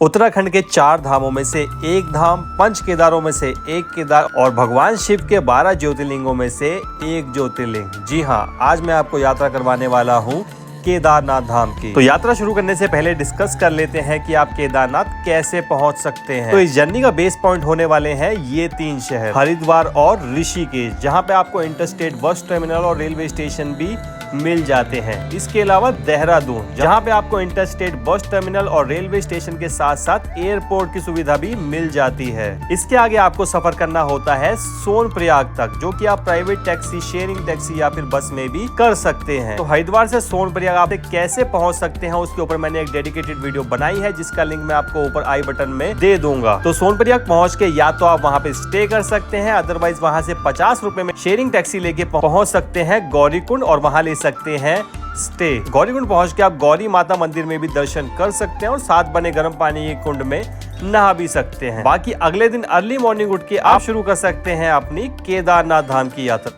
उत्तराखंड के 4 धामों में से एक धाम, 5 केदारों में से एक केदार और भगवान शिव के 12 ज्योतिर्लिंगों में से एक ज्योतिर्लिंग। जी हाँ, आज मैं आपको यात्रा करवाने वाला हूँ केदारनाथ धाम की। तो यात्रा शुरू करने से पहले डिस्कस कर लेते हैं कि आप केदारनाथ कैसे पहुंच सकते हैं। तो इस जर्नी का बेस पॉइंट होने वाले हैं ये 3 शहर, हरिद्वार और ऋषिकेश, जहां पे आपको इंटरस्टेट बस टर्मिनल और रेलवे स्टेशन भी मिल जाते हैं। इसके अलावा देहरादून, जहां पे आपको इंटरस्टेट बस टर्मिनल और रेलवे स्टेशन के साथ साथ एयरपोर्ट की सुविधा भी मिल जाती है। इसके आगे आपको सफर करना होता है सोनप्रयाग तक, जो कि आप प्राइवेट टैक्सी, शेयरिंग टैक्सी या फिर बस में भी कर सकते हैं। तो हरिद्वार से सोनप्रयाग आप कैसे पहुंच सकते हैं उसके ऊपर मैंने एक डेडिकेटेड वीडियो बनाई है, जिसका लिंक मैं आपको ऊपर आई बटन में दे दूंगा। तो सोनप्रयाग पहुंच के या तो आप वहां पे स्टे कर सकते हैं, अदरवाइज वहां से 50 रुपए में शेयरिंग टैक्सी लेके पहुंच सकते हैं गौरीकुंड और वहां ले सकते हैं स्टे। गौरीकुंड पहुंच के आप गौरी माता मंदिर में भी दर्शन कर सकते हैं और साथ बने गर्म पानी के कुंड में नहा भी सकते हैं। बाकी अगले दिन अर्ली मॉर्निंग उठ के आप शुरू कर सकते हैं अपनी केदारनाथ धाम की यात्रा।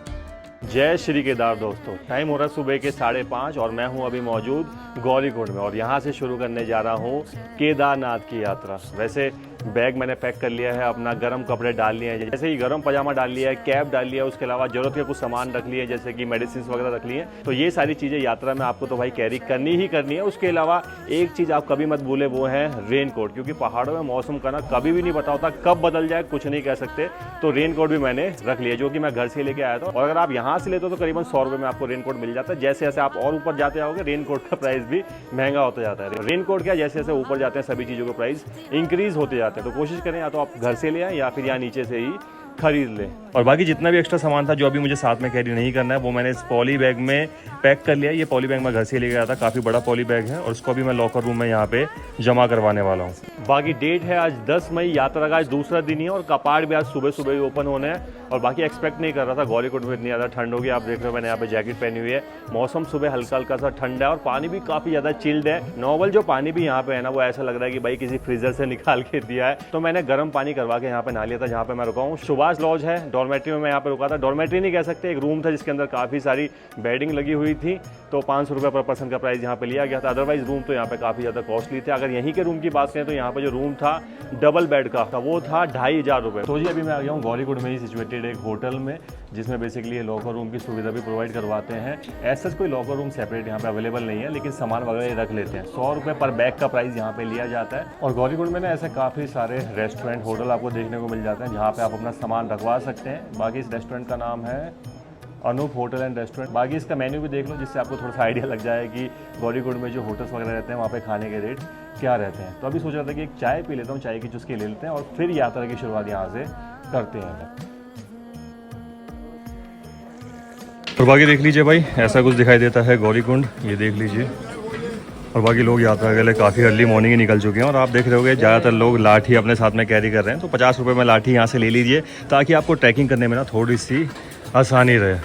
जय श्री केदार दोस्तों, टाइम हो रहा है सुबह के 5:30 और मैं हूं अभी मौजूद गौरीकुंड में और यहां से शुरू करने जा रहा हूं केदारनाथ की यात्रा। वैसे बैग मैंने पैक कर लिया है, अपना गर्म कपड़े डाल लिए हैं, जैसे कि गर्म पजामा डाल लिया है, कैप डाल लिया है, उसके अलावा जरूरत के कुछ सामान रख लिए जैसे कि मेडिसिन वगैरह रख लिए। तो ये सारी चीज़ें यात्रा में आपको तो भाई कैरी करनी ही करनी है। उसके अलावा एक चीज़ आप कभी मत भूले, वो है रेनकोट, क्योंकि पहाड़ों में मौसम का ना कभी भी नहीं पता होता, कब बदल जाए कुछ नहीं कह सकते। तो रेनकोट भी मैंने रख लिया, जो कि मैं घर से लेके आया था। और अगर आप यहाँ से लेते हो तो करीबन 100 रुपये में आपको रेनकोट मिल जाता है। जैसे जैसे आप और ऊपर जाते जाओगे रेनकोट का प्राइस भी महंगा होता जाता है। रेनकोट क्या, जैसे जैसे ऊपर जाते हैं सभी चीज़ों के प्राइस इंक्रीज होते जाते हैं। तो कोशिश करें या तो आप घर से ले आए या फिर यहाँ नीचे से ही खरीद लें। और बाकी जितना भी एक्स्ट्रा सामान था जो अभी मुझे साथ में कैरी नहीं करना है, वो मैंने इस पॉली बैग में पैक कर लिया। ये पॉली बैग मैं घर से लेके आया था, काफ़ी बड़ा पॉली बैग है और उसको भी मैं लॉकर रूम में यहाँ पे जमा करवाने वाला हूँ। बाकी डेट है आज 10 मई, यात्रा का आज दूसरा दिन ही है और कपाट भी आज सुबह सुबह ही ओपन होने हैं। और बाकी एक्सपेक्ट नहीं कर रहा था गौरीकुंड में इतनी ज़्यादा ठंड होगी। आप देख रहे हो मैंने यहाँ पे जैकेट पहनी हुई है। मौसम सुबह हल्का हल्का सा ठंडा है और पानी भी काफ़ी ज़्यादा चिल्ड है। नॉर्मल जो पानी भी यहाँ पे है ना, वो ऐसा लग रहा है कि भाई किसी फ्रीजर से निकाल के दिया है। तो मैंने गर्म पानी करवा के यहाँ पे नहा लिया था। जहाँ पे मैं रुका हूँ सुभाष लॉज है, डॉर्मेट्री में मैं यहाँ पे रुका था। डॉर्मेट्री नहीं कह सकते, एक रूम था जिसके अंदर काफ़ी सारी बेडिंग लगी हुई थी। तो 500 रुपये पर पर्सन का प्राइस यहाँ पे लिया गया था। अदरवाइज रूम तो यहाँ पे काफ़ी ज़्यादा कॉस्टली थे। अगर यहीं के रूम की बात करें तो यहाँ पे जो रूम था डबल बेड का था, वो था 2500 रुपये। तो जी अभी मैं आ गया हूँ गौरीकुंड में ही सिचुएटेड एक होटल में, जिसमें बेसिकली ये लॉकर रूम की सुविधा भी प्रोवाइड करवाते हैं। ऐसा कोई लॉकर रूम सेपरेट यहाँ पे अवेलेबल नहीं है, लेकिन सामान वगैरह रख लेते हैं। 100 रुपये पर बैग का प्राइस यहाँ पे लिया जाता है। और गौरीकुंड में ना ऐसे काफ़ी सारे रेस्टोरेंट, होटल आपको देखने को मिल जाते हैं, जहाँ पे आप अपना सामान रखवा सकते हैं। बाकी इस रेस्टोरेंट का नाम है अनूप होटल एंड रेस्टोरेंट। बाकी इसका मेन्यू भी देख लो, जिससे आपको थोड़ा सा आइडिया लग जाए कि गौरीकुंड में जो होटल्स वगैरह रहते हैं वहाँ पे खाने के रेट क्या रहते हैं। तो अभी सोच रहा था कि एक चाय पी लेता हूँ, चाय की चुस्की ले लेते हैं और फिर यात्रा की शुरुआत यहाँ से करते हैं। और बाकी देख लीजिए भाई, ऐसा कुछ दिखाई देता है गौरीकुंड, ये देख लीजिए। और बाकी लोग यात्रा के लिए काफ़ी अर्ली मॉर्निंग ही निकल चुके हैं और आप देख रहे होंगे ज़्यादातर लोग लाठी अपने साथ में कैरी कर रहे हैं। तो 50 रुपये में लाठी यहाँ से ले लीजिए, ताकि आपको ट्रैकिंग करने में ना थोड़ी सी आसानी रहे।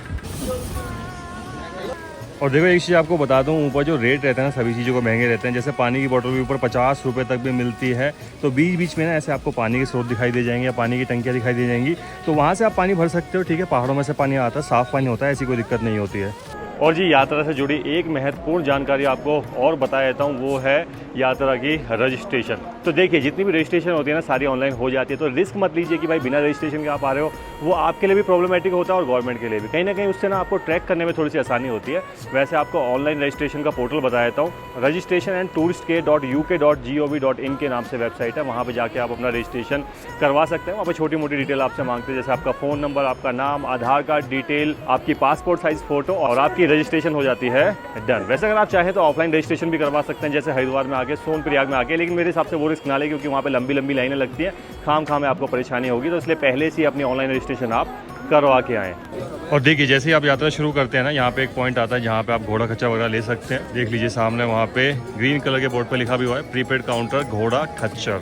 और देखो एक चीज़ आपको बता दूं, ऊपर जो रेट रहता है ना सभी चीज़ों को महंगे रहते हैं। जैसे पानी की बोतल भी ऊपर 50 रुपये तक भी मिलती है। तो बीच बीच में ना ऐसे आपको पानी के स्रोत दिखाई दे जाएंगे या पानी की टंकियाँ दिखाई दे जाएंगी, तो वहाँ से आप पानी भर सकते हो। ठीक है, पहाड़ों में से पानी आता है, साफ़ पानी होता है, ऐसी कोई दिक्कत नहीं होती है। और जी यात्रा से जुड़ी एक महत्वपूर्ण जानकारी आपको और बता देता हूँ, वो है यात्रा की रजिस्ट्रेशन। तो देखिए जितनी भी रजिस्ट्रेशन होती है ना सारी ऑनलाइन हो जाती है। तो रिस्क मत लीजिए कि भाई बिना रजिस्ट्रेशन के आप आ रहे हो, वो आपके लिए भी प्रॉब्लमेटिक होता है और गवर्नमेंट के लिए भी। कहीं ना कहीं उससे ना आपको ट्रैक करने में थोड़ी सी आसानी होती है। वैसे आपको ऑनलाइन रजिस्ट्रेशन का पोर्टल बता देता हूँ, registration&tourist.uk.gov.in के नाम से वेबसाइट है। वहाँ पर जाके आप अपना रजिस्ट्रेशन करवा सकते हैं। वहाँ पर छोटी मोटी डिटेल आपसे मांगते हैं, जैसे आपका फ़ोन नंबर, आपका नाम, आधार कार्ड डिटेल, आपकी पासपोर्ट साइज़ फ़ोटो, और आपकी रजिस्ट्रेशन हो जाती है डन। वैसे अगर आप चाहें तो ऑफलाइन रजिस्ट्रेशन भी करवा सकते हैं, जैसे हरिद्वार में आके, सोनप्रयाग में आके, लेकिन मेरे हिसाब से वो रिस्क ना लें, क्योंकि वहाँ पे लंबी लंबी लाइनें लगती हैं, खाम में आपको परेशानी होगी। तो इसलिए पहले से ही अपनी ऑनलाइन रजिस्ट्रेशन आप करवा के आएँ। और देखिए जैसे ही आप यात्रा शुरू करते हैं ना, यहाँ पे एक पॉइंट आता है जहाँ पे आप घोड़ा खच्चर वगैरह ले सकते हैं। देख लीजिए सामने वहाँ पे ग्रीन कलर के बोर्ड पे लिखा भी हुआ है प्रीपेड काउंटर घोड़ा खच्चर।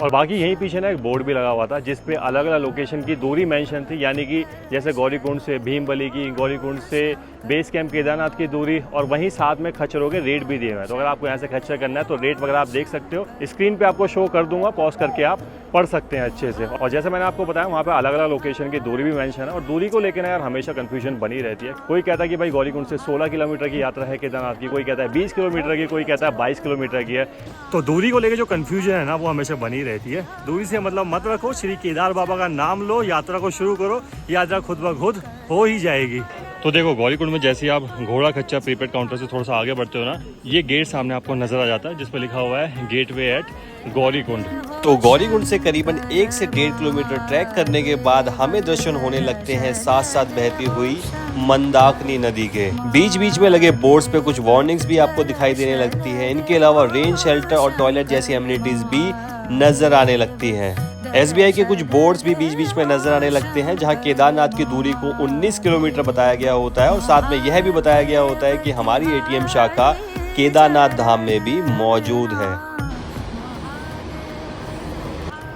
और बाकी यहीं पीछे ना एक बोर्ड भी लगा हुआ था, जिस पे अलग अलग लोकेशन की दूरी मेंशन थी, यानी कि जैसे गौरीकुंड से भीमबली की, गौरीकुंड से बेस कैंप केदारनाथ की दूरी और वहीं साथ में खच्चरों के रेट भी दिए हुए हैं। तो अगर आपको यहाँ से खच्चर करना है तो रेट वगैरह आप देख सकते हो, स्क्रीन पे आपको शो कर दूंगा, पॉज करके आप पढ़ सकते हैं अच्छे से। और जैसे मैंने आपको बताया वहाँ पे अलग अलग लोकेशन की दूरी भी मेंशन है, और दूरी को लेकर यार हमेशा कंफ्यूजन बनी रहती है। कोई कहता है कि भाई गौरीकुंड से 16 किलोमीटर की यात्रा है केदारनाथ की, कोई कहता है 20 किलोमीटर की, कोई कहता है 22 किलोमीटर की है। तो दूरी को लेकर जो कन्फ्यूजन है ना वो हमेशा बनी रहती है। दूरी से मतलब मत रखो, श्री केदार बाबा का नाम लो, यात्रा को शुरू करो, यात्रा खुद ब खुद हो ही जाएगी। तो देखो गौरीकुंड में जैसे ही आप घोड़ा खच्चर प्रीपेड काउंटर से थोड़ा सा आगे बढ़ते हो ना, ये गेट सामने आपको नजर आ जाता है जिस पर लिखा हुआ है गेटवे एट गौरीकुंड। तो गौरीकुंड से करीबन 1 से 1.5 किलोमीटर ट्रैक करने के बाद हमें दर्शन होने लगते हैं साथ साथ बहती हुई मंदाकिनी नदी के। बीच बीच में लगे बोर्ड्स पे कुछ वार्निंग्स भी आपको दिखाई देने लगती है। इनके अलावा रेन शेल्टर और टॉयलेट जैसी एमिनिटीज भी नजर आने लगती हैं। SBI के कुछ बोर्ड्स भी बीच बीच में नजर आने लगते हैं जहां केदारनाथ की दूरी को 19 किलोमीटर बताया गया होता है, और साथ में यह भी बताया गया होता है कि हमारी ATM शाखा केदारनाथ धाम में भी मौजूद है।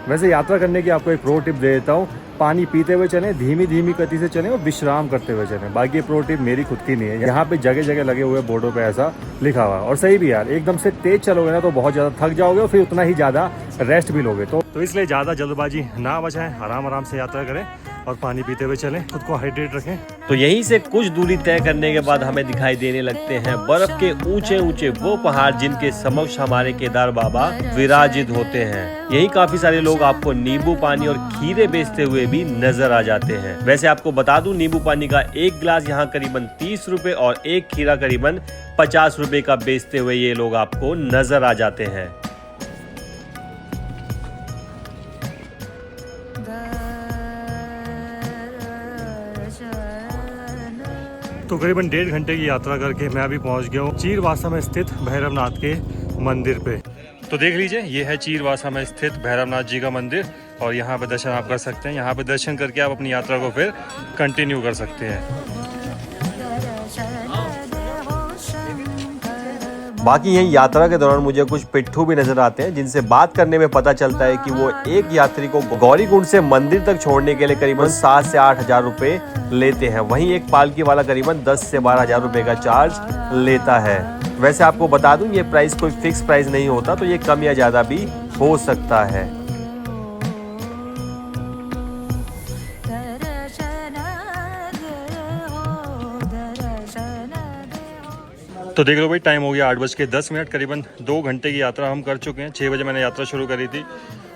वैसे यात्रा करने की आपको एक प्रो टिप दे देता हूँ, पानी पीते हुए चलें, धीमी धीमी गति से चलें और विश्राम करते हुए चलें। बाकी ये प्रो टिप मेरी खुद की नहीं है, यहाँ पे जगह जगह लगे हुए बोर्डों पे ऐसा लिखा हुआ है। और सही भी यार, एकदम से तेज चलोगे ना तो बहुत ज़्यादा थक जाओगे और फिर उतना ही ज़्यादा रेस्ट भी लोगे। तो इसलिए ज़्यादा जल्दबाजी ना बचाएं, आराम आराम से यात्रा करें और पानी पीते हुए चलें, खुद को हाइड्रेट रखें। तो यहीं से कुछ दूरी तय करने के बाद हमें दिखाई देने लगते हैं बर्फ के ऊंचे ऊंचे वो पहाड़ जिनके समक्ष हमारे केदार बाबा विराजित होते हैं। यही काफी सारे लोग आपको नींबू पानी और खीरे बेचते हुए भी नजर आ जाते हैं। वैसे आपको बता दूं, नींबू पानी का एक गिलास यहाँ करीबन 30 रुपए और एक खीरा करीबन 50 रुपए का बेचते हुए ये लोग आपको नजर आ जाते हैं। तो करीबन 1.5 घंटे की यात्रा करके मैं अभी पहुंच गया हूँ चीरवासा में स्थित भैरवनाथ के मंदिर पे। तो देख लीजिए, ये है चीरवासा में स्थित भैरवनाथ जी का मंदिर, और यहाँ पे दर्शन आप कर सकते हैं। यहाँ पे दर्शन करके आप अपनी यात्रा को फिर कंटिन्यू कर सकते हैं। बाकी यही यात्रा के दौरान मुझे कुछ पिट्ठू भी नजर आते हैं जिनसे बात करने में पता चलता है कि वो एक यात्री को गौरीकुंड से मंदिर तक छोड़ने के लिए करीबन 7 से 8 हजार रुपए लेते हैं। वहीं एक पालकी वाला करीबन 10 से 12 हजार रुपए का चार्ज लेता है। वैसे आपको बता दूं, ये प्राइस कोई फिक्स प्राइस नहीं होता, तो ये कम या ज्यादा भी हो सकता है। तो देख लो भाई, टाइम हो गया 8:10। करीबन 2 घंटे की यात्रा हम कर चुके हैं। 6 बजे मैंने यात्रा शुरू करी थी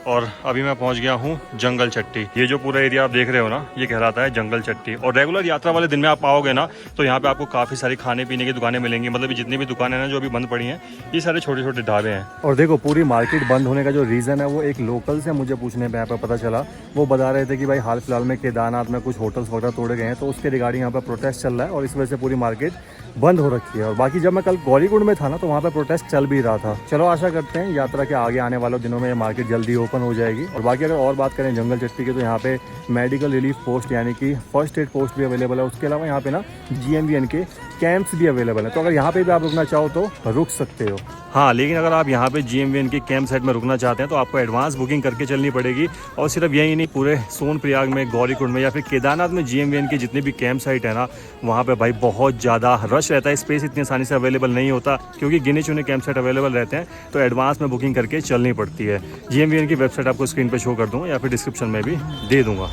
और अभी मैं पहुंच गया हूं जंगल चट्टी। ये जो पूरा एरिया आप देख रहे हो ना, ये कहलाता है जंगल चट्टी। और रेगुलर यात्रा वाले दिन में आप आओगे ना तो यहाँ पे आपको काफ़ी सारी खाने पीने की दुकानें मिलेंगी। मतलब जितनी भी दुकानें हैं ना जो अभी बंद पड़ी हैं, ये सारे छोटे छोटे ढाबे हैं। और देखो, पूरी मार्केट बंद होने का जो रीज़न है वो एक लोकल से मुझे पूछने पे यहाँ पर पता चला। वो बता रहे थे कि भाई हाल फिलहाल में केदारनाथ में कुछ होटल्स वगैरह तोड़े गए हैं, तो उसके रिगार्डिंग यहाँ पर प्रोटेस्ट चल रहा है और इस वजह से पूरी मार्केट बंद हो रखी है। और बाकी जब मैं कल गौरीकुंड में था ना तो वहाँ पे प्रोटेस्ट चल भी रहा था। चलो आशा करते हैं यात्रा के आगे आने वाले दिनों में ये मार्केट जल्दी ओपन हो जाएगी। और बाकी अगर और बात करें जंगल चट्टी की, तो यहाँ पे मेडिकल रिलीफ पोस्ट यानी कि फर्स्ट एड पोस्ट भी अवेलेबल है। उसके अलावा यहाँ पे ना GMVN के कैंप्स भी अवेलेबल है, तो अगर यहाँ पे भी आप रुकना चाहो तो रुक सकते हो। हाँ, लेकिन अगर आप यहाँ पे GMVN के कैंप साइट में रुकना चाहते हैं तो आपको एडवांस बुकिंग करके चलनी पड़ेगी। और सिर्फ यही नहीं, पूरे सोनप्रयाग में, गौरीकुंड में या फिर केदारनाथ में GMVN के जितने भी कैंप साइट है ना, वहाँ पे भाई बहुत ज़्यादा रश रहता है। स्पेस इतनी आसानी से अवेलेबल नहीं होता क्योंकि गिने चुने कैंप साइट अवेलेबल रहते हैं, तो एडवांस में बुकिंग करके चलनी पड़ती है। GMVN की वेबसाइट आपको स्क्रीन पर शो कर दूँगा या फिर डिस्क्रिप्शन में भी दे दूँगा।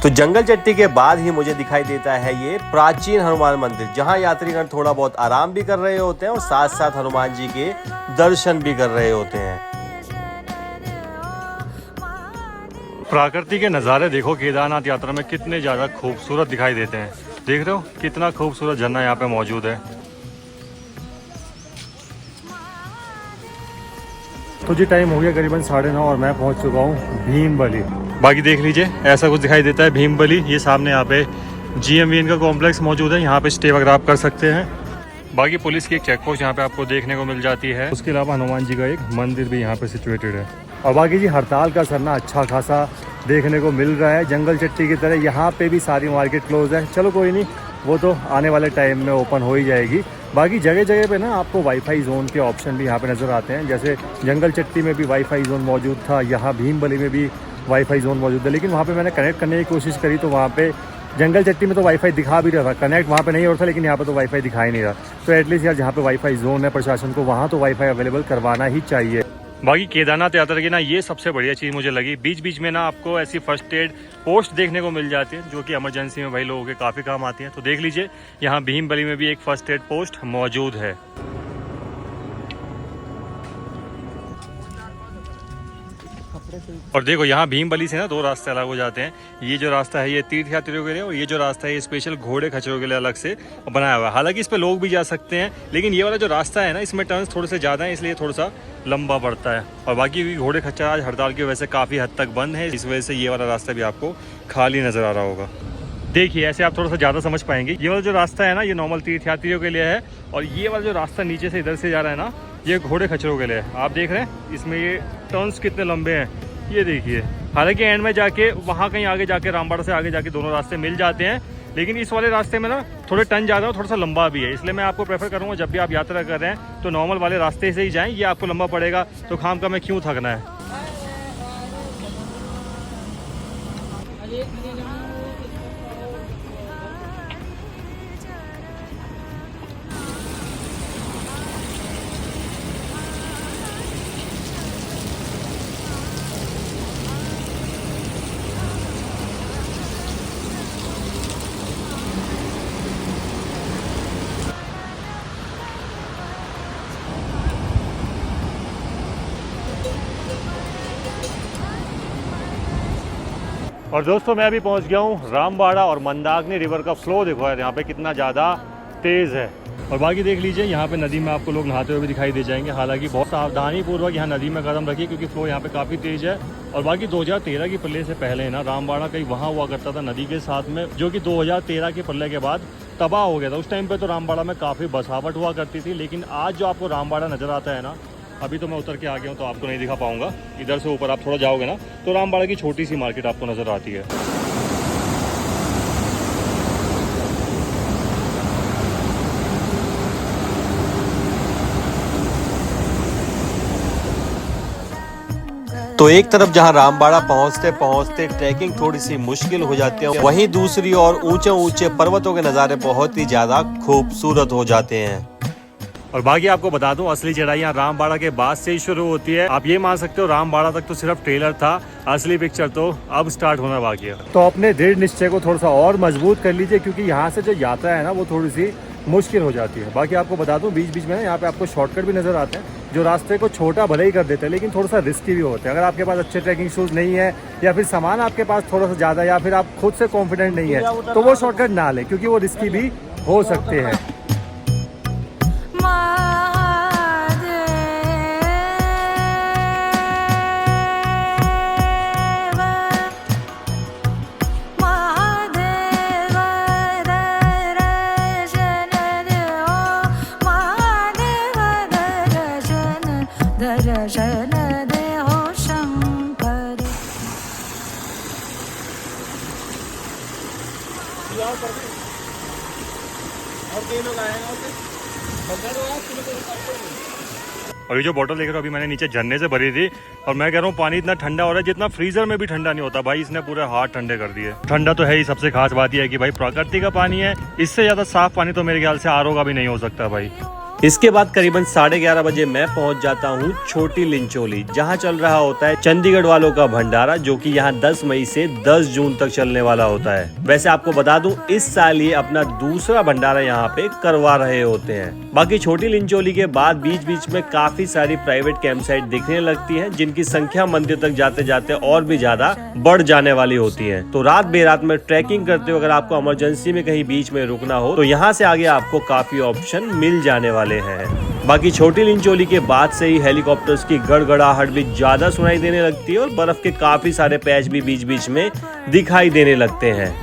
तो जंगल चट्टी के बाद ही मुझे दिखाई देता है ये प्राचीन हनुमान मंदिर, जहां यात्रीगण थोड़ा बहुत आराम भी कर रहे होते हैं और साथ साथ हनुमान जी के दर्शन भी कर रहे होते हैं। प्रकृति के नज़ारे देखो केदारनाथ यात्रा में कितने ज़्यादा खूबसूरत दिखाई देते हैं। देख रहे हो कितना खूबसूरत झरना यहाँ पे मौजूद है। तो जी टाइम हो गया करीबन 9:30 और मैं पहुंच चुका हूं भीमबली। बाकी देख लीजिए, ऐसा कुछ दिखाई देता है भीमबली। ये सामने यहाँ पे GMVN का कॉम्प्लेक्स मौजूद है, यहाँ पे स्टे वगैरह आप कर सकते हैं। बाकी पुलिस की एक चेक पोस्ट यहाँ पे आपको देखने को मिल जाती है। उसके अलावा हनुमान जी का एक मंदिर भी यहाँ पे सिचुएटेड है। और बाकी जी हड़ताल का असर ना अच्छा खासा देखने को मिल रहा है। जंगल चट्टी की तरह यहाँ पे भी सारी मार्केट क्लोज है। चलो कोई नहीं, वो तो आने वाले टाइम में ओपन हो ही जाएगी। बाकी जगह जगह पे ना आपको वाईफाई जोन के ऑप्शन भी यहाँ पे नज़र आते हैं। जैसे जंगल चट्टी में भी वाईफाई जोन मौजूद था, यहाँ भीमबली में भी वाईफाई जोन मौजूद है। लेकिन वहाँ पे मैंने कनेक्ट करने की कोशिश करी तो वहाँ पे जंगल चट्टी में तो वाईफाई दिखा भी रहा था, कनेक्ट वहाँ पे नहीं हो रहा था, लेकिन यहाँ पे तो वाईफाई दिखाई नहीं रहा। तो एटलीस्ट यार जहाँ पे वाईफाई जोन है प्रशासन को वहाँ तो वाईफाई अवेलेबल करवाना ही चाहिए। बाकी केदारनाथ यात्रा की ना ये सबसे बढ़िया चीज़ मुझे लगी, बीच बीच में ना आपको ऐसी फर्स्ट एड पोस्ट देखने को मिल जाती है जो कि इमरजेंसी में भाई लोगों के काफ़ी काम आती है। तो देख लीजिए यहाँ भीमबली में भी एक फर्स्ट एड पोस्ट मौजूद है। और देखो यहाँ भीमबली से ना दो रास्ते अलग हो जाते हैं। ये जो रास्ता है ये तीर्थ यात्रियों के लिए, और ये जो रास्ता है ये स्पेशल घोड़े खच्चरों के लिए अलग से बनाया हुआ है। हालांकि इस पे लोग भी जा सकते हैं, लेकिन ये वाला जो रास्ता है ना इसमें टर्न्स थोड़े से ज़्यादा हैं, इसलिए थोड़ा सा लंबा पड़ता है। और बाकी घोड़े खच्चर आज हड़ताल की वजह से काफ़ी हद तक बंद है, इस वजह से ये वाला रास्ता भी आपको खाली नज़र आ रहा होगा। देखिए ऐसे आप थोड़ा सा ज़्यादा समझ पाएंगे। ये वाला जो रास्ता है ना ये नॉर्मल तीर्थ यात्रियों के लिए है, और ये वाला जो रास्ता नीचे से इधर से जा रहा है ना ये घोड़े खच्चरों के लिए है। आप देख रहे हैं इसमें ये टर्न्स कितने लंबे हैं, ये देखिए। हालांकि एंड में जाके वहाँ कहीं आगे जाके रामबाड़ा से आगे जाके दोनों रास्ते मिल जाते हैं, लेकिन इस वाले रास्ते में ना थोड़े टर्न ज़्यादा और थोड़ा सा लंबा भी है, इसलिए मैं आपको प्रेफर करूँगा जब भी आप यात्रा कर रहे हैं तो नॉर्मल वाले रास्ते से ही जाएँ। ये आपको लंबा पड़ेगा तो खाम का मैं क्यों थकना है। और दोस्तों मैं अभी पहुंच गया हूं रामबाड़ा, और मंदाकिनी रिवर का फ्लो देखो यार यहाँ पे कितना ज़्यादा तेज़ है। और बाकी देख लीजिए यहाँ पे नदी में आपको लोग नहाते हुए भी दिखाई दे जाएंगे। हालांकि बहुत सावधानी पूर्वक यहाँ नदी में कदम रखिए क्योंकि फ्लो यहाँ पे काफ़ी तेज़ है। और बाकी 2013 की प्रलय से पहले ना रामबाड़ा कहीं वहाँ हुआ करता था नदी के साथ में, जो कि 2013 के प्रलय के बाद तबाह हो गया था। उस टाइम पर तो रामबाड़ा में काफ़ी बसावट हुआ करती थी, लेकिन आज जो आपको रामबाड़ा नज़र आता है ना, अभी तो मैं उतर के आ गया हूँ तो आपको नहीं दिखा पाऊंगा। इधर से ऊपर आप थोड़ा जाओगे ना तो रामबाड़ा की छोटी सी मार्केट आपको नज़र आती है। तो एक तरफ जहां रामबाड़ा पहुंचते पहुंचते ट्रैकिंग थोड़ी सी मुश्किल हो जाती है, वहीं दूसरी ओर ऊंचे ऊंचे पर्वतों के नज़ारे बहुत ही ज्यादा खूबसूरत हो जाते हैं। और बाकी आपको बता दूं असली चढ़ाई यहाँ रामबाड़ा के बाद से ही शुरू होती है। आप ये मान सकते हो रामबाड़ा तक तो सिर्फ ट्रेलर था, असली पिक्चर तो अब स्टार्ट होना बाकी है। तो अपने दृढ़ निश्चय को थोड़ा सा और मजबूत कर लीजिए क्योंकि यहाँ से जो यात्रा है ना वो थोड़ी सी मुश्किल हो जाती है। बाकी आपको बता दूं बीच बीच में ना यहाँ पे आपको शॉर्टकट भी नज़र आते हैं जो रास्ते को छोटा भले ही कर देते हैं, लेकिन थोड़ा सा रिस्की भी होते हैं। अगर आपके पास अच्छे ट्रैकिंग शूज़ नहीं है या फिर सामान आपके पास थोड़ा सा ज़्यादा, या फिर आप खुद से कॉन्फिडेंट नहीं है तो वो शॉर्टकट ना लें क्योंकि वो रिस्की भी हो सकते हैं। और ये जो बोतल देख रहे हो अभी मैंने नीचे झरने से भरी थी, और मैं कह रहा हूँ पानी इतना ठंडा हो रहा है जितना फ्रीजर में भी ठंडा नहीं होता। भाई इसने पूरे हाथ ठंडे कर दिए। ठंडा तो है ही, सबसे खास बात यह है कि भाई प्रकृति का पानी है, इससे ज्यादा साफ पानी तो मेरे ख्याल से आरओ का भी नहीं हो सकता भाई। इसके बाद करीबन 11:30 बजे मैं पहुंच जाता हूं छोटी लिंचोली, जहां चल रहा होता है चंडीगढ़ वालों का भंडारा, जो कि यहां 10 मई से 10 जून तक चलने वाला होता है। वैसे आपको बता दूं इस साल ये अपना दूसरा भंडारा यहां पे करवा रहे होते हैं। बाकी छोटी लिंचोली के बाद बीच बीच में काफी सारी प्राइवेट कैंप साइट दिखने लगती है, जिनकी संख्या मंदिर तक जाते जाते और भी ज्यादा बढ़ जाने वाली होती है। तो रात बेरात में ट्रैकिंग करते हुए अगर आपको इमरजेंसी में कहीं बीच में रुकना हो तो यहाँ से आगे आपको काफी ऑप्शन मिल जाने वाले हैं। बाकी छोटी लिंचोली के बाद से ही हेलीकॉप्टर्स की गड़गड़ाहट भी ज्यादा सुनाई देने लगती है, और बर्फ के काफी सारे पैच भी बीच बीच में दिखाई देने लगते हैं।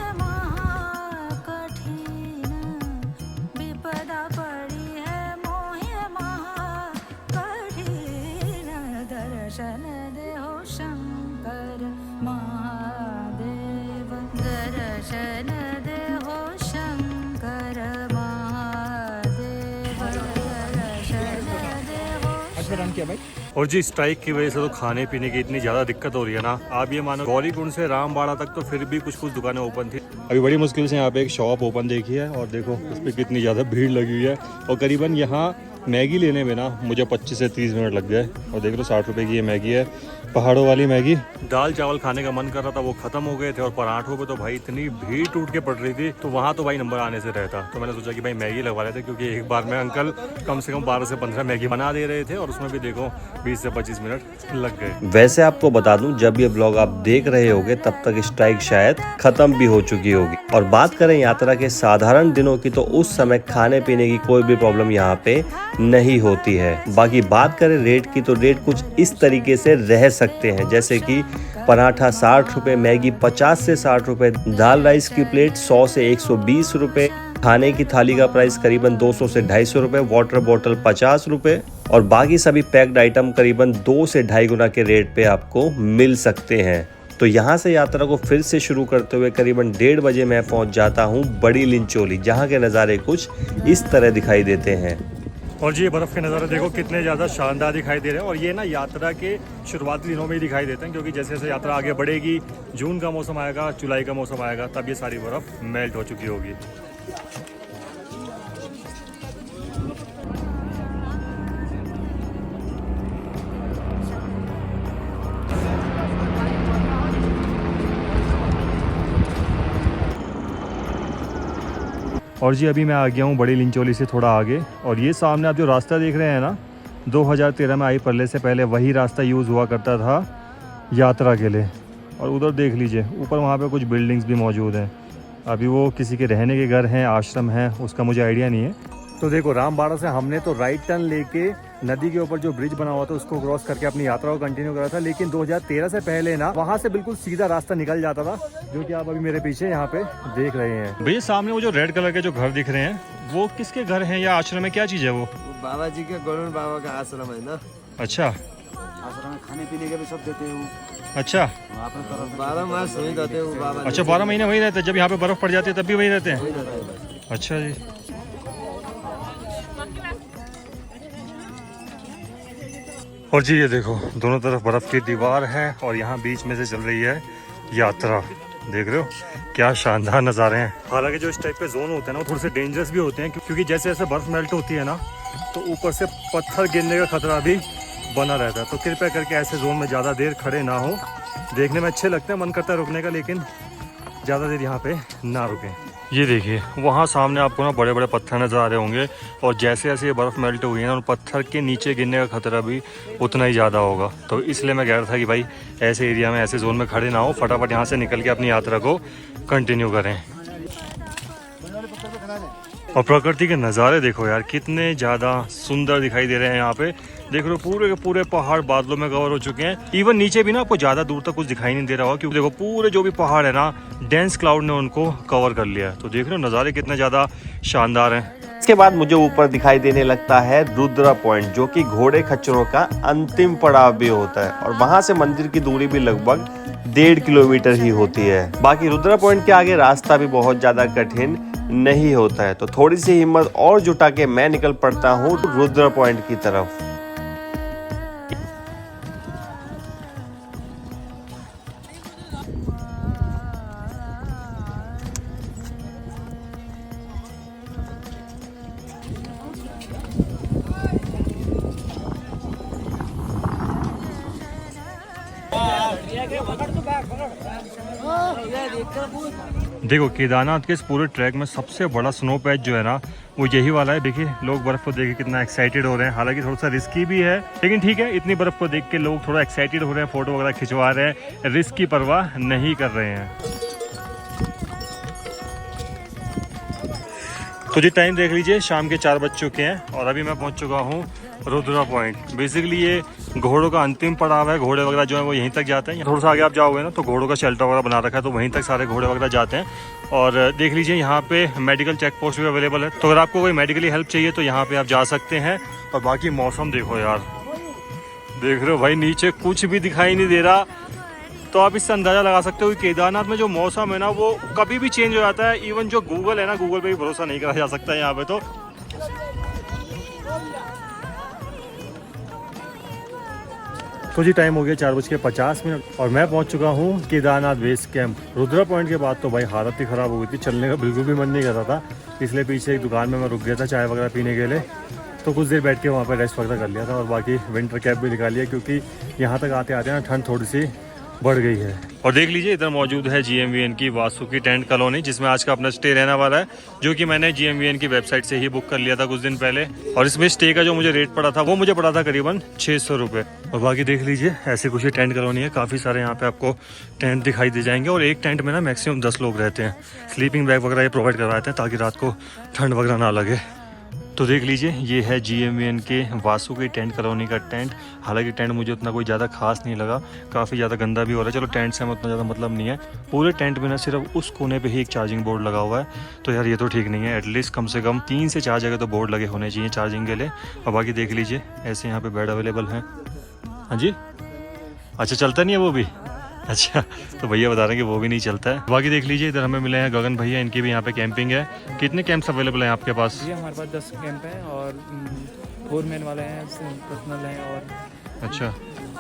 रन किया भाई। और जी स्ट्राइक की वजह से तो खाने पीने की इतनी ज़्यादा दिक्कत हो रही है ना, आप ये मानो गौरीकुंड से रामबाड़ा तक तो फिर भी कुछ दुकानें ओपन थी। अभी बड़ी मुश्किल से यहाँ पे एक शॉप ओपन देखी है और देखो उस पर कितनी ज़्यादा भीड़ लगी हुई है। और करीबन यहाँ मैगी लेने में ना मुझे 25 से 30 मिनट लग गए। और देख लो 60 रुपये की ये मैगी है, पहाड़ों वाली मैगी। दाल चावल खाने का मन कर रहा था, वो खत्म हो गए थे। और पराठों पे तो भाई इतनी भीड़ टूट के पड़ रही थी, तो वहाँ तो भाई नंबर आने से रहता। तो मैंने सोचा कि भाई मैगी लगवा लेते, क्योंकि एक बार में अंकल कम से कम 12 से 15 मैगी बना दे रहे थे और उसमें भी देखो 20 से 25 मिनट लग गए। वैसे आपको बता दूं, जब ये ब्लॉग आप देख रहे होगे तब तक स्ट्राइक शायद खत्म भी हो चुकी होगी। और बात करें यात्रा के साधारण दिनों की, तो उस समय खाने पीने की कोई भी प्रॉब्लम यहाँ पे नहीं होती है। बाकी बात करें रेट की, तो रेट कुछ इस तरीके से रह सकते हैं, जैसे कि पराठा 60 रुपये, मैगी 50 से 60 रुपये, दाल राइस की प्लेट 100 से 120 रुपये, खाने की थाली का प्राइस करीबन 200 से 250 रुपये, वाटर बोतल 50 रुपये और बाकी सभी पैक्ड आइटम करीबन 2 से 2.5 गुना के रेट पे आपको मिल सकते हैं। तो यहाँ से यात्रा को फिर से शुरू करते हुए करीबन 1:30 बजे मैं पहुँच जाता हूँ बड़ी लिंचोली, जहाँ के नज़ारे कुछ इस तरह दिखाई देते हैं। और जी ये बर्फ़ के नज़ारे देखो कितने ज़्यादा शानदार दिखाई दे रहे हैं। और ये ना यात्रा के शुरुआती दिनों में ही दिखाई देते हैं, क्योंकि जैसे जैसे यात्रा आगे बढ़ेगी, जून का मौसम आएगा, जुलाई का मौसम आएगा, तब ये सारी बर्फ़ मेल्ट हो चुकी होगी। और जी अभी मैं आ गया हूँ बड़ी लिंचोली से थोड़ा आगे। और ये सामने आप जो रास्ता देख रहे हैं ना, 2013 में आई पल्ले से पहले वही रास्ता यूज़ हुआ करता था यात्रा के लिए। और उधर देख लीजिए ऊपर वहाँ पे कुछ बिल्डिंग्स भी मौजूद हैं। अभी वो किसी के रहने के घर हैं, आश्रम है, उसका मुझे आइडिया नहीं है। तो देखो रामबाड़ा से हमने तो राइट टर्न लेके नदी के ऊपर जो ब्रिज बना हुआ था उसको क्रॉस करके अपनी यात्रा को कंटिन्यू करा था। लेकिन 2013 से पहले ना वहाँ से बिल्कुल सीधा रास्ता निकल जाता था, जो कि आप अभी मेरे पीछे यहाँ पे देख रहे हैं। भैया सामने वो जो रेड कलर के जो घर दिख रहे हैं, वो किसके घर हैं या आश्रम है, क्या चीज़ है वो? बाबा जी के, गरुड़ बाबा का आश्रम है ना। अच्छा, आश्रम में खाने पीने के भी सब देते हैं। अच्छा, 12 मास वही रहते हैं वो बाबा। अच्छा 12 महीने वही रहते हैं, जब यहाँ पे बर्फ़ पड़ जाती है तब भी वही रहते हैं। अच्छा जी। और जी ये देखो दोनों तरफ बर्फ़ की दीवार है और यहाँ बीच में से चल रही है यात्रा। देख रहे हो क्या शानदार नज़ारे हैं। हालांकि जो इस टाइप के जोन होते हैं ना, वो थोड़े से डेंजरस भी होते हैं, क्योंकि जैसे जैसे बर्फ़ मेल्ट होती है ना, तो ऊपर से पत्थर गिरने का खतरा भी बना रहता है। तो कृपया करके ऐसे जोन में ज़्यादा देर खड़े ना हो। देखने में अच्छे लगते हैं, मन करता है रुकने का, लेकिन ज़्यादा देर यहाँ पे ना रुकें। ये देखिए वहाँ सामने आपको ना बड़े बड़े पत्थर नज़र आ रहे होंगे, और जैसे जैसे ये बर्फ़ मेल्ट हुई है ना, उन पत्थर के नीचे गिरने का खतरा भी उतना ही ज़्यादा होगा। तो इसलिए मैं कह रहा था कि भाई ऐसे एरिया में, ऐसे जोन में खड़े ना हो, फटाफट यहाँ से निकल के अपनी यात्रा को कंटिन्यू करें। और प्रकृति के नज़ारे देखो यार कितने ज़्यादा सुंदर दिखाई दे रहे हैं। यहाँ पे देख लो पूरे के पूरे पहाड़ बादलों में कवर हो चुके हैं। इवन नीचे भी ना आपको ज़्यादा दूर तक कुछ दिखाई नहीं दे रहा होगा, क्योंकि देखो पूरे जो भी पहाड़ है ना, डेंस क्लाउड ने उनको कवर कर लिया है। तो देख रहे हो नज़ारे कितने ज़्यादा शानदार हैं। इसके बाद मुझे ऊपर दिखाई देने लगता है रुद्रा पॉइंट, जो कि घोड़े खच्चरों का अंतिम पड़ाव भी होता है। और वहां से मंदिर की दूरी भी लगभग 1.5 किलोमीटर ही होती है। बाकी रुद्रा पॉइंट के आगे रास्ता भी बहुत ज्यादा कठिन नहीं होता है। तो थोड़ी सी हिम्मत और जुटा के मैं निकल पड़ता हूँ रुद्रा पॉइंट की तरफ। देखो केदारनाथ के इस पूरे ट्रैक में सबसे बड़ा स्नो पैच जो है ना, वो यही वाला है। देखिए लोग बर्फ़ को देख के कितना एक्साइटेड हो रहे हैं। हालांकि थोड़ा सा रिस्की भी है, लेकिन ठीक है, इतनी बर्फ़ को देख के लोग थोड़ा एक्साइटेड हो रहे हैं, फ़ोटो वगैरह खिंचवा रहे हैं, रिस्क की परवाह नहीं कर रहे हैं। तो जी टाइम देख लीजिए, शाम के 4 बज चुके हैं और अभी मैं पहुंच चुका हूं रुद्रा पॉइंट। बेसिकली ये घोड़ों का अंतिम पड़ाव है। घोड़े वगैरह जो है वो यहीं तक जाते हैं। थोड़ा सा आगे आप जाओगे ना तो घोड़ों का शेल्टर वगैरह बना रखा है, तो वहीं तक सारे घोड़े वगैरह जाते हैं। और देख लीजिए यहाँ पे मेडिकल चेक पोस्ट भी अवेलेबल है, तो अगर आपको कोई मेडिकली हेल्प चाहिए तो यहाँ पे आप जा सकते हैं। और बाकी मौसम देखो यार, देख रहे हो भाई नीचे कुछ भी दिखाई नहीं दे रहा। तो आप इससे अंदाज़ा लगा सकते हो कि केदारनाथ में जो मौसम है ना, वो कभी भी चेंज हो जाता है। इवन जो गूगल है ना, गूगल पे भी भरोसा नहीं करा जा सकता है यहाँ पे। तो तो जी टाइम हो गया 4:50 और मैं पहुंच चुका हूं Kedarnath base camp. Rudra point के बाद तो भाई हालत ही ख़राब हो गई थी, चलने का बिल्कुल भी मन नहीं कर रहा था। इसलिए पीछे एक दुकान में मैं रुक गया था चाय वगैरह पीने के लिए, तो कुछ देर बैठ के वहाँ पर रेस्ट वगैरह कर लिया था और बाकी विंटर कैप भी निकाल लिया क्योंकि यहाँ तक आते आते ना ठंड थोड़ी सी बढ़ गई है। और देख लीजिए इधर मौजूद है GMVN की वासुकी टेंट कॉलोनी, जिसमें आज का अपना स्टे रहने वाला है, जो कि मैंने GMVN की वेबसाइट से ही बुक कर लिया था कुछ दिन पहले। और इसमें स्टे का जो मुझे रेट पड़ा था वो मुझे पड़ा था करीबन 600 रुपये। और बाकी देख लीजिए ऐसी कुछ ही टेंट कॉलोनी है, काफ़ी सारे यहाँ पे आपको टेंट दिखाई दे जाएंगे और एक टेंट में ना मैक्सिमम 10 लोग रहते हैं। स्लीपिंग बैग वगैरह ये प्रोवाइड करवाते हैं ताकि रात को ठंड वगैरह ना लगे। तो देख लीजिए ये है GMVN के वासुकी टेंट कॉलोनी का टेंट। हालांकि टेंट मुझे उतना कोई ज़्यादा खास नहीं लगा, काफ़ी ज़्यादा गंदा भी हो रहा है। चलो टेंट से हमें उतना ज़्यादा मतलब नहीं है। पूरे टेंट में ना सिर्फ उस कोने पे ही एक चार्जिंग बोर्ड लगा हुआ है, तो यार ये तो ठीक नहीं है। एटलीस्ट कम से कम 3 से 4 जगह तो बोर्ड लगे होने चाहिए चार्जिंग के लिए। और बाकी देख लीजिए ऐसे यहाँ पे बेड अवेलेबल हैं। हाँ जी, अच्छा चलता नहीं है वो भी? अच्छा, तो भैया बता रहे हैं कि वो भी नहीं चलता है। बाकी देख लीजिए इधर हमें मिले हैं गगन भैया, इनकी भी यहाँ पे कैंपिंग है। कितने कैंप्स अवेलेबल हैं आपके पास? जी हमारे पास 10 कैंप हैं और 4 मैन वाले हैं, पर्सनल हैं, और अच्छा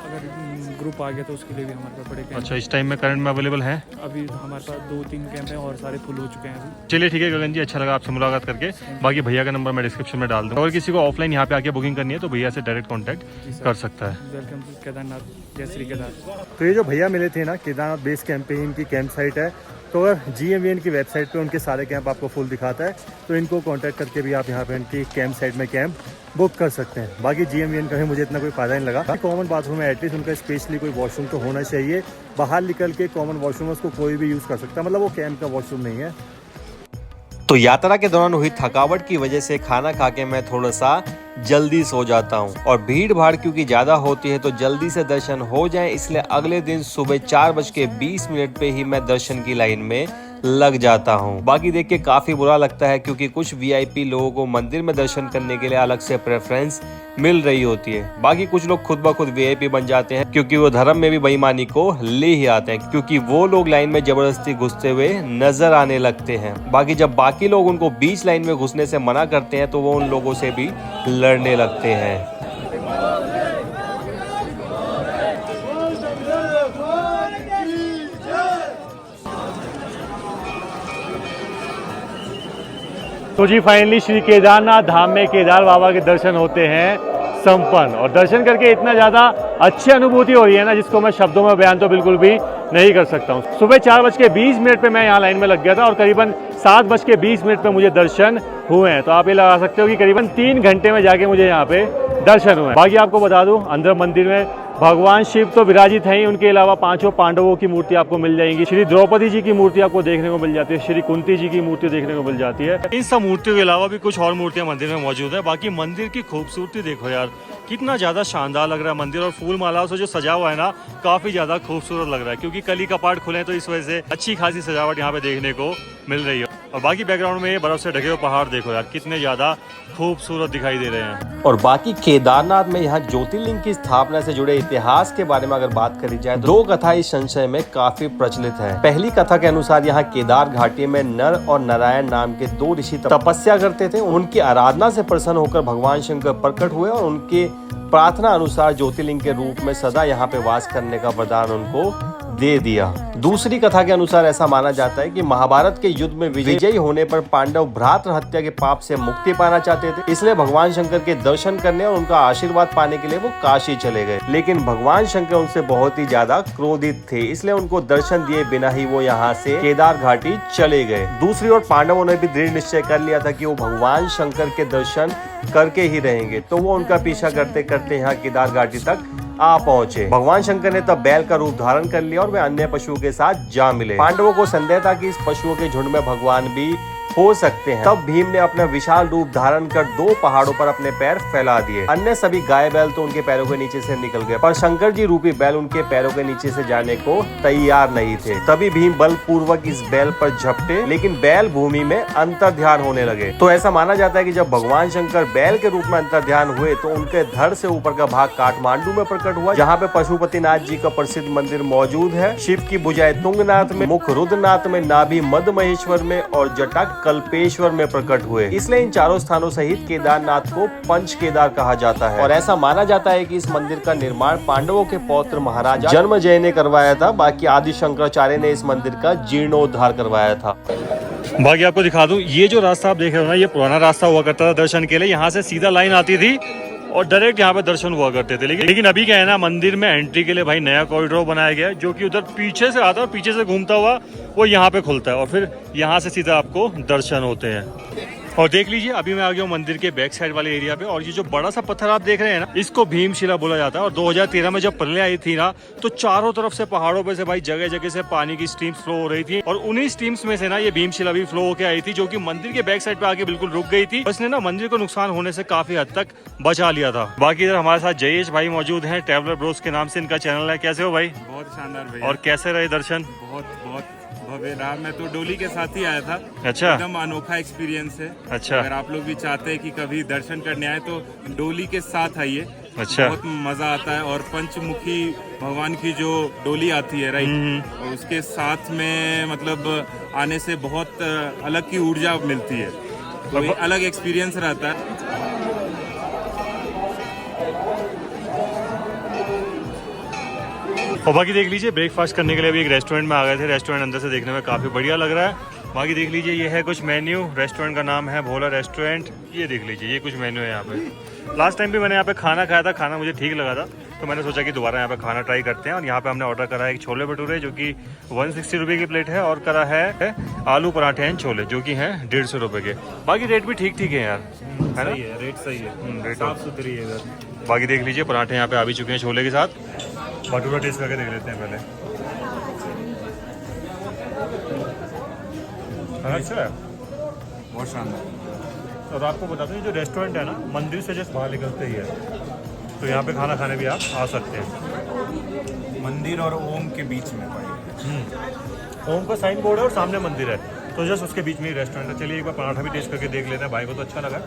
अगर ग्रुप आ गया तो उसके लिए भी हमारे पास बड़े कैंप। अच्छा, इस टाइम में करंट में अवेलेबल है? अभी हमारे पास 2-3 कैंप हैं और सारे फुल हो चुके हैं अभी। चलिए ठीक है गगन जी, अच्छा लगा आपसे मुलाकात करके। बाकी भैया का नंबर मैं डिस्क्रिप्शन में डाल दूँगा। अगर किसी को ऑफलाइन यहाँ पे आके बुकिंग करनी है तो भैया से डायरेक्ट कॉन्टैक्ट कर सकता है। वेलकम टू केदारनाथ, जय श्री केदार। तो ये जो भैया मिले थे ना, केदारनाथ बेस कैंप पे इनकी कैंप साइट है। तो अगर GMVN की वेबसाइट पे उनके सारे कैंप आपको फुल दिखाता है, तो इनको कांटेक्ट करके भी आप यहाँ पे इनकी कैंप साइट में कैंप बुक कर सकते हैं। बाकी GMVN का भी मुझे इतना कोई फ़ायदा नहीं लगा। कॉमन बाथरूम है, एटलीस्ट उनका स्पेशली कोई वॉशरूम तो होना चाहिए। बाहर निकल के कॉमन वॉशरूम उसको कोई भी यूज़ कर सकता है, मतलब वो कैंप का वॉशरूम नहीं है। तो यात्रा के दौरान हुई थकावट की वजह से खाना खा के मैं थोड़ा सा जल्दी सो जाता हूँ, और भीड़ भाड़ क्योंकि ज़्यादा होती है तो जल्दी से दर्शन हो जाए, इसलिए अगले दिन सुबह 4:20 पे ही मैं दर्शन की लाइन में लग जाता हूँ। बाकी देख के काफ़ी बुरा लगता है क्योंकि कुछ VIP लोगों को मंदिर में दर्शन करने के लिए अलग से प्रेफरेंस मिल रही होती है। बाकी कुछ लोग खुद ब खुद VIP बन जाते हैं क्योंकि वो धर्म में भी बेईमानी को ले ही आते हैं, क्योंकि वो लोग लाइन में जबरदस्ती घुसते हुए नजर आने लगते हैं। बाकी जब बाकी लोग उनको बीच लाइन में घुसने से मना करते हैं तो वो उन लोगों से भी लड़ने लगते हैं। तो जी फाइनली श्री केदारनाथ धाम में केदार बाबा के दर्शन होते हैं संपन्न, और दर्शन करके इतना ज़्यादा अच्छी अनुभूति हो रही है ना, जिसको मैं शब्दों में बयान तो बिल्कुल भी नहीं कर सकता हूँ। सुबह 4:20 पे मैं यहाँ लाइन में लग गया था और करीबन 7:20 पे मुझे दर्शन हुए हैं। तो आप ये लगा सकते हो कि करीबन 3 घंटे में जाके मुझे यहाँ पे दर्शन हुए हैं। बाकी आपको बता दूँ अंदर मंदिर में भगवान शिव तो विराजित हैं ही, उनके अलावा 5 पांडवों की मूर्ति आपको मिल जाएगी। श्री द्रौपदी जी की मूर्ति आपको देखने को मिल जाती है, श्री कुंती जी की मूर्ति देखने को मिल जाती है। इन सब मूर्तियों के अलावा भी कुछ और मूर्तियां मंदिर में मौजूद है। बाकी मंदिर की खूबसूरती देखो यार, कितना ज्यादा शानदार लग रहा है मंदिर, और फूल मालाओं से जो सजा हुआ है ना, काफी ज्यादा खूबसूरत लग रहा है। क्योंकि कली कपाट खुले हैं तो इस वजह से अच्छी खासी सजावट यहाँ पे देखने को मिल रही है। और बाकी बैकग्राउंड में बर्फ से ढके हुए पहाड़ देखो यार, कितने ज्यादा खूबसूरत दिखाई दे रहे हैं। और बाकी केदारनाथ में यहाँ ज्योतिर्लिंग की स्थापना से जुड़े इतिहास के बारे में अगर बात करी जाए तो 2 कथा इस संशय में काफी प्रचलित है। पहली कथा के अनुसार यहाँ केदार घाटी में नर और नारायण नाम के 2 ऋषि तपस्या करते थे। उनकी आराधना से प्रसन्न होकर भगवान शंकर प्रकट हुए और उनके प्रार्थना अनुसार ज्योतिर्लिंग के रूप में सदा यहाँ पे वास करने का वरदान उनको दे दिया। दूसरी कथा के अनुसार ऐसा माना जाता है कि महाभारत के युद्ध में विजयी होने पर पांडव भ्रातृ हत्या के पाप से मुक्ति पाना चाहते थे, इसलिए भगवान शंकर के दर्शन करने और उनका आशीर्वाद पाने के लिए वो काशी चले गए। लेकिन भगवान शंकर उनसे बहुत ही ज्यादा क्रोधित थे, इसलिए उनको दर्शन दिए बिना ही वो यहाँ से केदार घाटी चले गए। दूसरी ओर पांडवों ने भी दृढ़ निश्चय कर लिया था कि वो भगवान शंकर के दर्शन करके ही रहेंगे, तो वो उनका पीछा करते करते यहाँ केदार घाटी तक आ पहुंचे। भगवान शंकर ने तब बैल का रूप धारण कर लिया और वे अन्य पशुओं के साथ जा मिले। पांडवों को संदेह था कि इस पशुओं के झुंड में भगवान भी हो सकते हैं। तब भीम ने अपना विशाल रूप धारण कर 2 पहाड़ों पर अपने पैर फैला दिए। अन्य सभी गाय बैल तो उनके पैरों के नीचे से निकल गए, पर शंकर जी रूपी बैल उनके पैरों के नीचे से जाने को तैयार नहीं थे। तभी भीम बल पूर्वक इस बैल पर झपटे, लेकिन बैल भूमि में अंतर्ध्यान होने लगे। तो ऐसा माना जाता है कि जब भगवान शंकर बैल के रूप में अंतर्ध्यान हुए तो उनके धड़ से ऊपर का भाग काठमांडू में प्रकट हुआ, जहाँ पे पशुपतिनाथ जी का प्रसिद्ध मंदिर मौजूद है। शिव की भुजाएं तुंगनाथ में, मुख रुद्रनाथ में, नाभि मध्य महेश्वर में और जटा कल्पेश्वर में प्रकट हुए, इसलिए इन चारों स्थानों सहित केदारनाथ को पंच केदार कहा जाता है। और ऐसा माना जाता है कि इस मंदिर का निर्माण पांडवों के पौत्र महाराजा जन्मजय ने करवाया था, बाकी आदि शंकराचार्य ने इस मंदिर का जीर्णोद्धार करवाया था। बाकी आपको दिखा दूं, ये जो रास्ता आप देख रहे हो ना, ये पुराना रास्ता हुआ करता था दर्शन के लिए। यहाँ से सीधा लाइन आती थी और डायरेक्ट यहाँ पे दर्शन हुआ करते थे। लेकिन अभी क्या है ना, मंदिर में एंट्री के लिए भाई नया कॉरिडोर बनाया गया है, जो कि उधर पीछे से आता है, पीछे से घूमता हुआ वो यहाँ पे खुलता है और फिर यहाँ से सीधा आपको दर्शन होते हैं। और देख लीजिए, अभी मैं आ गया हूँ मंदिर के बैक साइड वाले एरिया पे, और ये जो बड़ा सा पत्थर आप देख रहे हैं ना, इसको भीमशिला बोला जाता है। और 2013 में जब प्रलय आई थी ना, तो चारों तरफ से पहाड़ों पे से भाई जगह जगह से पानी की स्ट्रीम्स फ्लो हो रही थी, और उन्हीं स्ट्रीम्स में से ना ये भीमशिला भी फ्लो होकर आई थी, जो कि मंदिर के बैक साइड पे आके बिल्कुल रुक गई थी। इसने ना मंदिर को नुकसान होने से काफी हद तक बचा लिया था। बाकी इधर हमारे साथ जयेश भाई मौजूद हैं, ट्रैवलर ब्रोस के नाम से इनका चैनल है। कैसे हो भाई? बहुत शानदार भैया। और कैसे रहे दर्शन? बहुत बहुत भव्य रहा। मैं तो डोली के साथ ही आया था। अच्छा। एकदम अनोखा एक्सपीरियंस है। अच्छा। अगर आप लोग भी चाहते हैं कि कभी दर्शन करने आए तो डोली के साथ आइए। अच्छा। बहुत मजा आता है। और पंचमुखी भगवान की जो डोली आती है, राइट, और उसके साथ में मतलब आने से बहुत अलग की ऊर्जा मिलती है, तो एक अलग एक्सपीरियंस रहता है। और बाकी देख लीजिए, ब्रेकफास्ट करने के लिए अभी एक रेस्टोरेंट में आ गए थे। रेस्टोरेंट अंदर से देखने में काफ़ी बढ़िया लग रहा है। बाकी देख लीजिए, ये है कुछ मेन्यू। रेस्टोरेंट का नाम है भोला रेस्टोरेंट। ये देख लीजिए, ये कुछ मेन्यू है यहाँ पे। लास्ट टाइम भी मैंने यहाँ पे खाना खाया था, खाना मुझे ठीक लगा था, तो मैंने सोचा कि दोबारा यहाँ पे खाना ट्राई करते हैं। और यहाँ पे हमने ऑर्डर करा है एक छोले भटूरे, जो कि 160 रुपये की प्लेट है, और करा है आलू पराठे एंड छोले, जो कि हैं 150 रुपये के। बाकी रेट भी ठीक ठीक है यार, है ना? रेट सही है, रेट साफ सुथरी है इधर। बाकी देख लीजिए, पराठे यहाँ पे आ भी चुके हैं छोले के साथ। भटूरा टेस्ट करके देख लेते हैं पहले। अच्छा है, बहुत शानदार। और आपको बता दूं, ये जो रेस्टोरेंट है ना, मंदिर से जस्ट बाहर निकलते ही है, तो यहाँ पे खाना खाने भी आप आ सकते हैं। मंदिर और ओम के बीच में भाई। ओम का साइन बोर्ड है और सामने मंदिर है, तो जस्ट उसके बीच में ही रेस्टोरेंट है। चलिए एक बार पराठा भी टेस्ट करके देख लेते हैं। भाई को तो अच्छा लगा।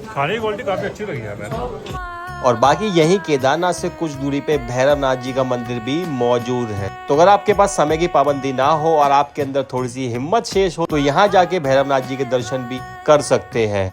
खाने की क्वालिटी काफ़ी अच्छी लगी है मैंने। और बाकी यहीं केदारनाथ से कुछ दूरी पे भैरवनाथ जी का मंदिर भी मौजूद है। तो अगर आपके पास समय की पाबंदी ना हो और आपके अंदर थोड़ी सी हिम्मत शेष हो, तो यहाँ जाके भैरवनाथ जी के दर्शन भी कर सकते हैं।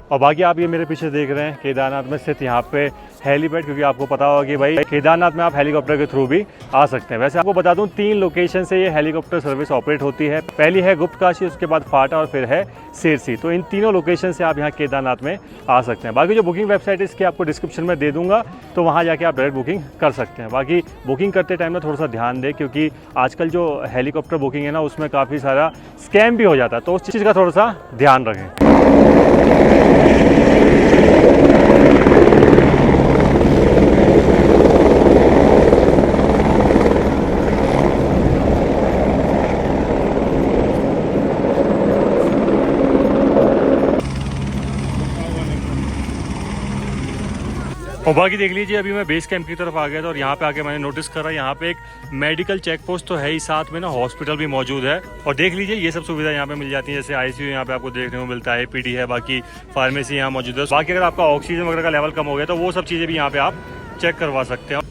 और बाकी आप ये मेरे पीछे देख रहे हैं, केदारनाथ में स्थित यहाँ पे हेलीपैड, क्योंकि आपको पता होगा कि भाई केदारनाथ में आप हेलीकॉप्टर के थ्रू भी आ सकते हैं। वैसे आपको बता दूं, 3 लोकेशन से ये हेलीकॉप्टर सर्विस ऑपरेट होती है। पहली है गुप्त काशी, उसके बाद फाटा और फिर है सिरसी। तो इन तीनों लोकेशन से आप यहाँ केदारनाथ में आ सकते हैं। बाकी जो बुकिंग वेबसाइट है, इसकी आपको डिस्क्रिप्शन में दे दूंगा, तो वहाँ जाके आप डायरेक्ट बुकिंग कर सकते हैं। बाकी बुकिंग करते टाइम में थोड़ा सा ध्यान दें, क्योंकि आजकल जो हेलीकॉप्टर बुकिंग है ना, उसमें काफ़ी सारा स्कैम भी हो जाता है, तो उस चीज़ का थोड़ा सा ध्यान रखें। और बाकी देख लीजिए, अभी मैं बेस कैंप की तरफ आ गया था, और यहाँ पे आके मैंने नोटिस करा, यहाँ पे एक मेडिकल चेक पोस्ट तो है ही, साथ में ना हॉस्पिटल भी मौजूद है। और देख लीजिए, ये सब सुविधा यहाँ पे मिल जाती है, जैसे आईसीयू यहाँ पे आपको देखने को मिलता है, APD है, बाकी फार्मेसी यहाँ मौजूद है। बाकी अगर आपका ऑक्सीजन वगैरह का लेवल कम हो गया, तो वो सब चीज़ें भी यहाँ पे आप चेक करवा सकते हैं।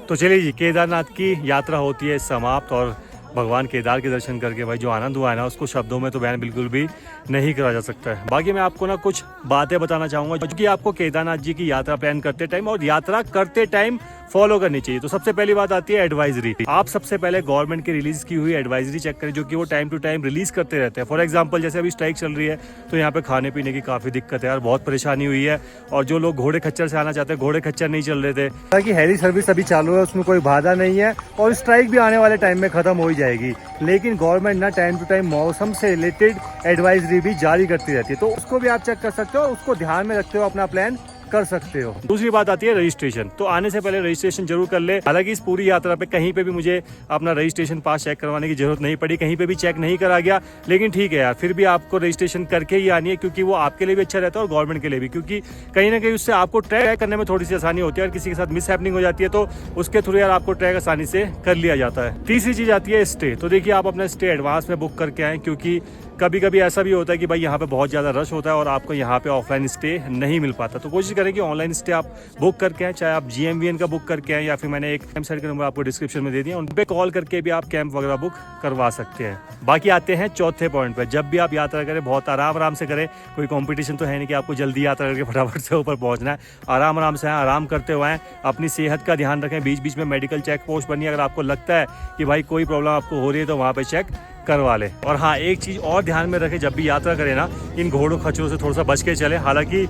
तो चलिए जी, केदारनाथ की यात्रा होती है समाप्त, और भगवान केदार के दर्शन करके भाई जो आनंद हुआ है ना, उसको शब्दों में तो बयान बिल्कुल भी नहीं करा जा सकता है। बाकी मैं आपको ना कुछ बातें बताना चाहूँगा, जो कि आपको केदारनाथ जी की यात्रा प्लान करते टाइम और यात्रा करते टाइम फॉलो करनी चाहिए। तो सबसे पहली बात आती है एडवाइजरी। आप सबसे पहले गवर्नमेंट की रिलीज की हुई एडवाइजरी चेक करें, जो कि वो टाइम टू टाइम रिलीज करते रहते हैं। फॉर एग्जांपल, जैसे अभी स्ट्राइक चल रही है, तो यहाँ पे खाने पीने की काफ़ी दिक्कत है यार, बहुत परेशानी हुई है। और जो लोग घोड़े खच्चर से आना चाहते हैं, घोड़े खच्चर नहीं चल रहे थे। ताकि हेली सर्विस अभी चालू है, उसमें कोई बाधा नहीं है, और स्ट्राइक भी आने वाले टाइम में खत्म हो ही जाएगी। लेकिन गवर्नमेंट ना टाइम टू टाइम मौसम से रिलेटेड एडवाइजरी भी जारी करती रहती है, तो उसको भी आप चेक कर सकते हो, उसको ध्यान में रखते हो अपना प्लान कर सकते हो। दूसरी बात आती है रजिस्ट्रेशन। तो आने से पहले रजिस्ट्रेशन जरूर कर ले। हालांकि इस पूरी यात्रा पे कहीं पे भी मुझे अपना रजिस्ट्रेशन पास चेक करवाने की जरूरत नहीं पड़ी, कहीं पे भी चेक नहीं करा गया। लेकिन ठीक है यार, फिर भी आपको रजिस्ट्रेशन करके ही आनी है, क्योंकि वो आपके लिए भी अच्छा रहता है और गवर्नमेंट के लिए भी, क्योंकि कहीं ना कहीं उससे आपको ट्रैक करने में थोड़ी सी आसानी होती है। और किसी के साथ मिस हैपनिंग हो जाती है तो उसके थ्रू यार आपको ट्रैक आसानी से कर लिया जाता है। तीसरी चीज आती है स्टे। तो देखिए आप अपना स्टे एडवांस में बुक करके आएँ, क्योंकि कभी कभी ऐसा भी होता है कि भाई यहाँ पे बहुत ज़्यादा रश होता है और आपको यहाँ पे ऑफलाइन स्टे नहीं मिल पाता। तो कोशिश करें कि ऑनलाइन स्टे आप बुक करके आएँ, चाहे आप GMVN का बुक करके आएँ या फिर मैंने एक कैंप साइट का नंबर आपको डिस्क्रिप्शन में दे दिया, उन पर कॉल करके भी आप कैंप वगैरह बुक करवा सकते हैं। बाकी आते हैं चौथे पॉइंट पे। जब भी आप यात्रा करें बहुत आराम से करें। कोई कॉम्पिटिशन तो है नहीं कि आपको जल्दी यात्रा करके फटाफट से ऊपर पहुँचना है। आराम से आएँ, आराम करते हुए आएँ, अपनी सेहत का ध्यान रखें। बीच बीच में मेडिकल चेक पोस्ट बनी, अगर आपको लगता है कि भाई कोई प्रॉब्लम आपको हो रही है तो वहाँ पर चेक करवा ले। और हाँ, एक चीज़ और ध्यान में रखें, जब भी यात्रा करें ना, इन घोड़ों खच्चरों से थोड़ा सा बच के चले। हालांकि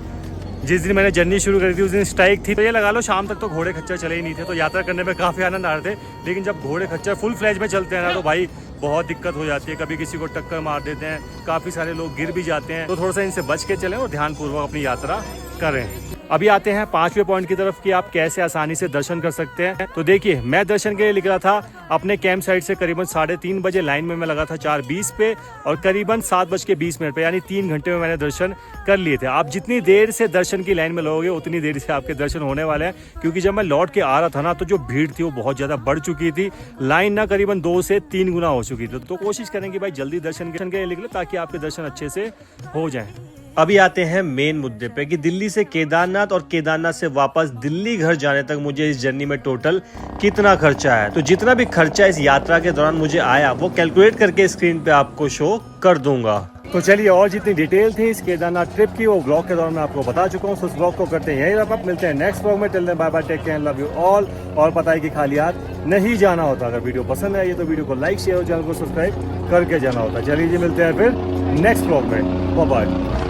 जिस दिन मैंने जर्नी शुरू करी थी उस दिन स्ट्राइक थी, तो ये लगा लो शाम तक तो घोड़े खच्चर चले ही नहीं थे। तो यात्रा करने में काफ़ी आनंद आ रहे थे। लेकिन जब घोड़े खच्चर फुल फ्लैज में चलते हैं ना, तो भाई बहुत दिक्कत हो जाती है। कभी किसी को टक्कर मार देते हैं, काफ़ी सारे लोग गिर भी जाते हैं। तो थोड़ा सा इनसे बच के चलें और ध्यानपूर्वक अपनी यात्रा करें। अभी आते हैं 5वें पॉइंट की तरफ कि आप कैसे आसानी से दर्शन कर सकते हैं। तो देखिए, मैं दर्शन के लिए निकला था अपने कैंप साइट से करीबन 3:30 बजे। लाइन में मैं लगा था 4:20 पे और करीबन 7:20 पे, यानी 3 घंटे में मैंने दर्शन कर लिए थे। आप जितनी देर से दर्शन की लाइन में लगोगे उतनी देर से आपके दर्शन होने वाले हैं, क्योंकि जब मैं लौट के आ रहा था ना, तो जो भीड़ थी वो बहुत ज़्यादा बढ़ चुकी थी। लाइन ना करीबन 2 से 3 गुना हो चुकी थी। तो कोशिश करें कि भाई जल्दी दर्शन के लिए निकले, ताकि आपके दर्शन अच्छे से हो जाएं। अभी आते हैं मेन मुद्दे पे कि दिल्ली से केदारनाथ और केदारनाथ से वापस दिल्ली घर जाने तक मुझे इस जर्नी में टोटल कितना खर्चा है। तो जितना भी खर्चा इस यात्रा के दौरान मुझे आया वो कैलकुलेट करके स्क्रीन पे आपको शो कर दूंगा। तो चलिए, और जितनी डिटेल थी इस केदारनाथ ट्रिप की वो ब्लॉग के दौरान मैं आपको बता चुका हूँ। उस ब्लॉग को करते हैं यही रैप अप। मिलते हैं नेक्स्ट ब्लॉग में। Till then bye bye, take care, love you all. और पता है कि खाली हाथ नहीं जाना होता। अगर वीडियो पसंद आई तो वीडियो को लाइक शेयर और चैनल को सब्सक्राइब करके जाना होता। चलिए जी, मिलते हैं फिर नेक्स्ट ब्लॉग में। Bye bye.